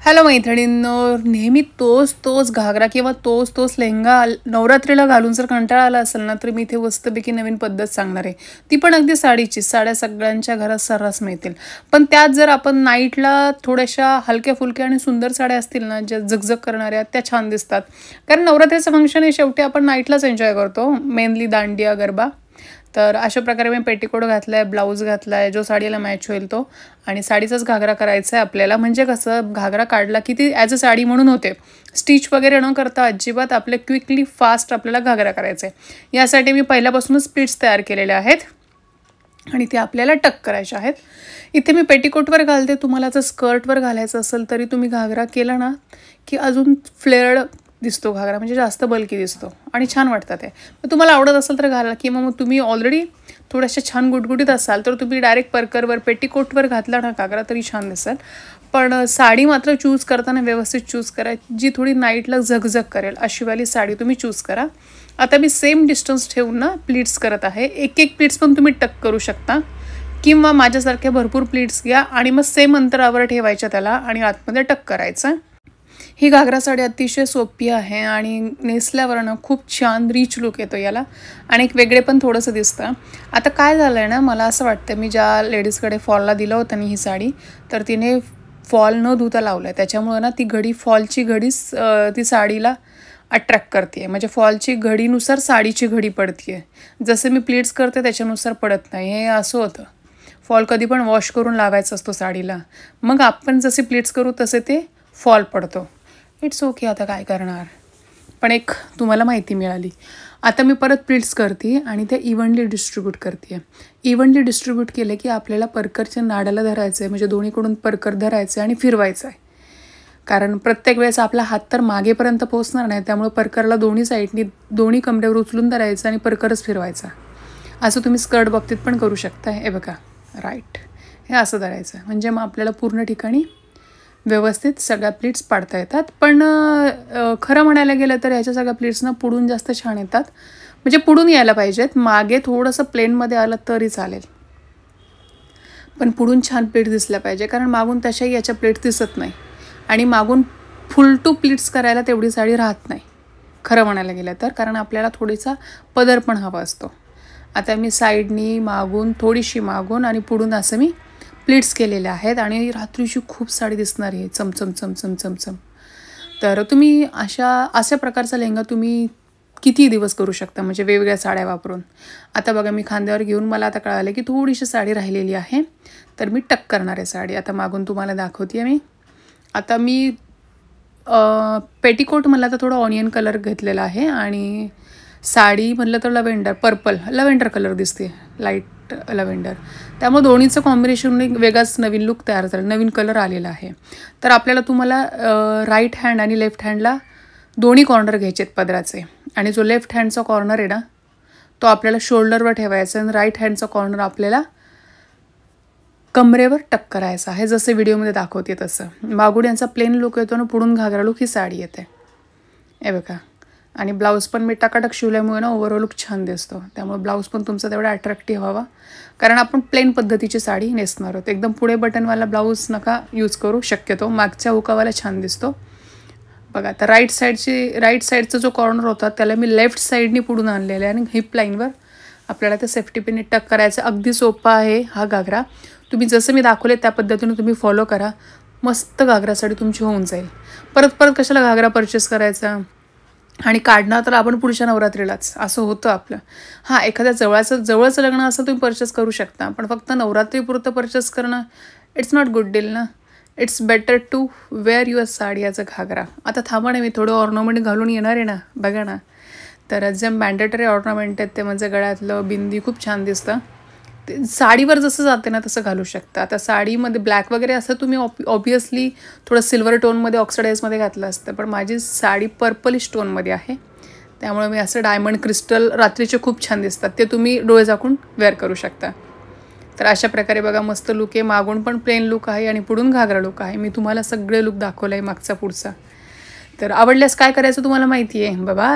Hello मैत्रिणींनो, नेहमी तोच घागरा किंवा तोच लेहंगा नवरात्रीला घालून जर कंटाळा आला असेल ना, तर मी इथे मस्तपैकी नवीन पद्धत सांगणार आहे. ती पण अगदी साडीची. साड्या सगळ्यांच्या घरात सर्रास मिळतील. पण त्यात जर आपण नाईटला थोड्याशा हलक्या फुलक्या आणि सुंदर साड्या असतील ना, ज्या झगझग करणाऱ्या, त्या छान दिसतात. कारण नवरात्रीचं फंक्शन हे शेवटी आपण नाईटलाच एन्जॉय करतो, मेनली दांडिया गरबा. तर अशा प्रकारे मी पेटीकोट घातला आहे, ब्लाऊज घातला आहे, जो साडीला मॅच होईल तो. आणि साडीचाच घागरा करायचा आहे आपल्याला. म्हणजे कसं, घागरा काढला की ती ॲज अ साडी म्हणून होते. स्टिच वगैरे न करता अजिबात आपले क्विकली फास्ट आपल्याला घागरा करायचा आहे. यासाठी मी पहिल्यापासूनच प्लीट्स तयार केलेले आहेत आणि ते आपल्याला टक करायचे आहेत. इथे मी पेटीकोटवर घालते. तुम्हाला जर स्कर्टवर घालायचं असेल तरी तुम्ही घागरा केला ना की अजून फ्लेअर्ड दिसतो घागरा, म्हणजे जास्त बल्की दिसतो आणि छान वाटतात ते. मग तुम्हाला आवडत असेल तर घाला, किंवा मग तुम्ही ऑलरेडी थोड्याशा छान गुटगुटीत असाल तर तुम्ही डायरेक्ट परकरवर पेटीकोटवर घातला ना घागरा तरी छान दिसेल. पण साडी मात्र चूज करताना व्यवस्थित चूज करा, जी थोडी नाईटला झगझग करेल अशीवाली साडी तुम्ही चूज करा. आता मी सेम डिस्टन्स ठेवून ना प्लीट्स करत आहे. एक प्लीट्स पण तुम्ही टक करू शकता, किंवा माझ्यासारख्या भरपूर प्लीट्स घ्या आणि मग सेम अंतरावर ठेवायच्या त्याला आणि आतमध्ये टक करायचं. ही घागरा साडी अतिशय सोपी आहे आणि नेसल्यावर ना खूप छान रिच लुक येतो याला आणि एक वेगळे पण थोडंसं दिसतं. आता काय झालं आहे ना, मला असं वाटतं मी ज्या लेडीजकडे फॉलला दिलं होतं ना ही साडी, तर तिने फॉल न धुता लावलं आहे. त्याच्यामुळं ना ती घडी, फॉलची घडीच ती साडीला अट्रॅक्ट करते आहे. म्हणजे फॉलची घडीनुसार साडीची घडी पडते आहे. जसं मी प्लीट्स करते त्याच्यानुसार पडत नाही. हे असं होतं. फॉल कधी पण वॉश करून लावायचा असतो साडीला. मग आपण जसे प्लीट्स करू तसे ते फॉल पडतो. इट्स ओके, आता काय करणार. पण एक तुम्हाला माहिती मिळाली. आता मी परत प्लीट्स करते आणि ते इव्हनली डिस्ट्रीब्यूट करते. इव्हनली डिस्ट्रीब्यूट केले की आपल्याला परकरच्या नाड्याला धरायचं आहे, म्हणजे दोन्हीकडून परकर धरायचं आहे आणि फिरवायचं आहे. कारण प्रत्येक वेळेस आपला हात तर मागेपर्यंत पोहोचणार नाही, त्यामुळे परकरला दोन्ही साईडनी दोन्ही कमरेवर उचलून धरायचं आणि परकरच फिरवायचा. असं तुम्ही स्कर्ट बाबतीत पण करू शकता. हे बघा, राईट, हे असं धरायचं म्हणजे मग आपल्याला पूर्ण ठिकाणी व्यवस्थित सगळ्या प्लीट्स पाडता येतात. पण खरं म्हणायला गेलं तर ह्याच्या सगळ्या प्लीट्सना पुढून जास्त छान येतात. म्हणजे पुढून यायला पाहिजेत, मागे थोडंसं प्लेनमध्ये आलं तरी चालेल, पण पुढून छान प्लीट्स दिसल्या पाहिजे. कारण मागून तशाही याच्या प्लीट्स दिसत नाही आणि मागून फुल टू प्लीट्स करायला तेवढी साडी राहत नाही खरं म्हणायला गेलं तर. कारण आपल्याला थोडीसा पदर पण हवा असतो. आता मी साईडनी, मागून, थोडीशी मागून आणि पुढून असं मी प्लीट्स केलेले आहेत आणि रात्रीची खूप साडी दिसणार आहे, चमचम. तर तुम्ही अशा प्रकारचा लेहंगा तुम्ही किती दिवस करू शकता, म्हणजे वेगवेगळ्या साड्या वापरून. आता बघा, मी खांद्यावर घेऊन मला आता कळालं की थोडीशी साडी राहिलेली आहे, तर मी टक करणार आहे साडी. आता मागून तुम्हाला दाखवते आहे मी. आता मी पेटीकोट मला आता थोडा ऑनियन कलर घेतलेला आहे आणि साडी म्हटलं तर लव्हेंडर कलर दिसते, लाईट लव्हेंडर. त्यामुळे दोन्हीचं कॉम्बिनेशन एक वेगळाच नवीन लुक तयार झाला, नवीन कलर आलेला आहे. तर आपल्याला तुम्हाला राईट हँड आणि लेफ्ट हँडला दोन्ही कॉर्नर घ्यायचे आहेत पदराचे, आणि जो लेफ्ट हँडचा कॉर्नर आहे ना तो आपल्याला शोल्डरवर ठेवायचा आणि राईट हँडचा कॉर्नर आपल्याला कमरेवर टक करायचा आहे, जसं व्हिडिओमध्ये दाखवते तसं. मागून यांचा प्लेन लुक येतो आणि पुढून घागरा लुक ही साडी येते. हे बघा, आणि ब्लाऊज पण मी टकाटक शिवल्यामुळे ना ओव्हरऑल लुक छान दिसतो. त्यामुळे ब्लाऊज पण तुमचा तेवढा अट्रॅक्टिव्ह हवा, कारण आपण प्लेन पद्धतीची साडी नेसणार आहोत. एकदम पुढे बटनवाला ब्लाऊज नका यूज करू शक्यतो, मागच्या हुकावाला छान दिसतो. बघा, आता राईट साईडचा जो कॉर्नर होता त्याला मी लेफ्ट साईडनी पुढून आणलेला आहे आणि हिप लाईनवर आपल्याला ते सेफ्टी पिनने टक करायचं. अगदी सोपा आहे हा घागरा. तुम्ही जसं मी दाखवले त्या पद्धतीने तुम्ही फॉलो करा. मस्त घागरा साडी तुमची होऊन जाईल. परत कशाला घागरा परचेस करायचा, आणि काढणार तर आपण पुढच्या नवरात्रीलाच, असं होतं आपलं. हां, एखाद्या जवळचं लग्न असं तुम्ही परचेस करू शकता, पण फक्त नवरात्रीपुरतं परचेस करणं इट्स नॉट गुड डील ना. It's better to wear your sari as a ghagra. आता थांबा ना, मी थोडं ऑर्नामेंट घालून येणार आहे ना, बघा ना. तर जे मॅन्डेटरी ऑर्नामेंट आहेत ते म्हणजे गळ्यातलं बिंदी खूप छान दिसतं. ते साडीवर जसं जाते ना तसं घालू शकता. आता साडीमध्ये ब्लॅक वगैरे असं तुम्ही ऑब्वियसली थोडं सिल्वर टोनमध्ये ऑक्सिडाईजमध्ये घातलं असतं, पण माझी साडी पर्पलिश टोनमध्ये आहे, त्यामुळे मी असं डायमंड क्रिस्टल रात्रीचे खूप छान दिसतात, ते तुम्ही डोळे झाकून वेअर करू शकता. तर अशा प्रकारे बघा, मस्त लुक आहे. मागून पण प्लेन लुक आहे आणि पुढून घागरा लुक आहे. मी तुम्हाला सगळे लुक दाखवलं आहे मागचा पुढचा. तर आवडल्यास काय करायचं तुम्हाला माहिती आहे. बाबा.